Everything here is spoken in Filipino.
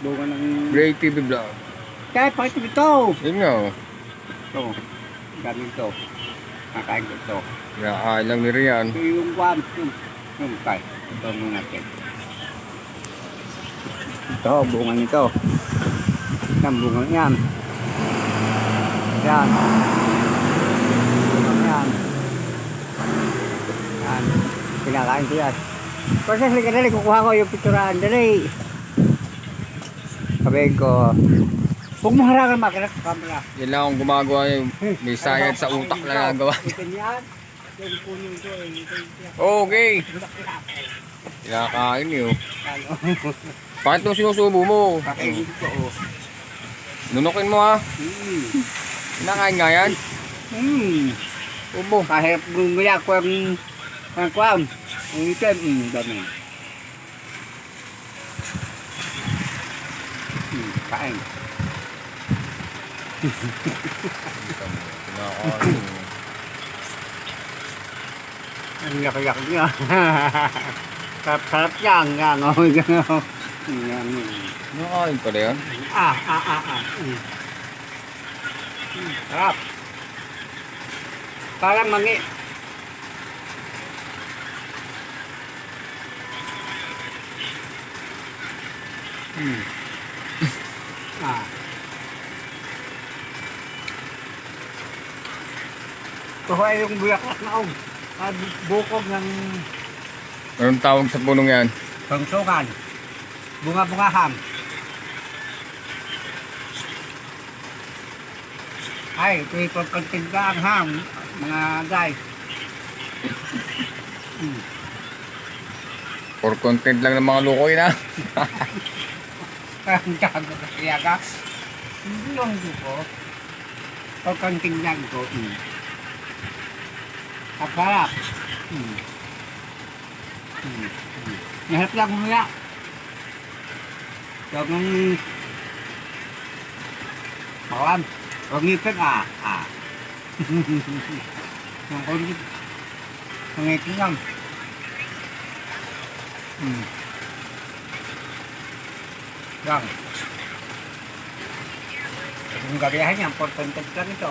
bunga ng... Gray TV Vlog. Kaya pakita mo ito. Yun nga oh. Ito. Gamit ito. Kakain ko ito. Kinakain lang ni Rian. Ito yung kwan. Yung kay. Ito mo natin. Ito, bunga nito. Yan, bunga yan. Yan. Bunga yan. Yan. Kinakain ko yan. Kasi halika dali, kukuha ko yung picturean. Dali. Sabihin ko, huwag mo harangan makina sa camera. Yan lang akong gumagawa yung may science sa utak na nagawa. Ito yan. Yung puno ito eh. Okay. Kinakain yun. Ano? Bakit nung sinusubo mo? Pakainin ko oh. Nunukin mo ha. Kinakain nga yan. Ubo. Kahit bumaya ko ang kwam. Ang item. Dami. Kain. Kinakain. Ang yak-yak niya. Sarap-sarap yan. Yan o. Yan. Kinakain pala yan. Sarap. Parang mangi. Kuha yung bulaklak na og. Bukog ng Anong tawag sa punong yan? pangsukan. Bunga-bungahan. Ay, ito yung pagkantigdaan ham, mga guys. For content lang ng mga lukoy na. Parang gago ka kaya ka. Hindi lang ko. Pagkantigdaan ko. At sarap. Naharap lang mo na. Huwag mong bawam. Huwag ngipin Ang kulit. Ang ngipin lang. Lang. Kung gabihan niya, 4.5 lang ito.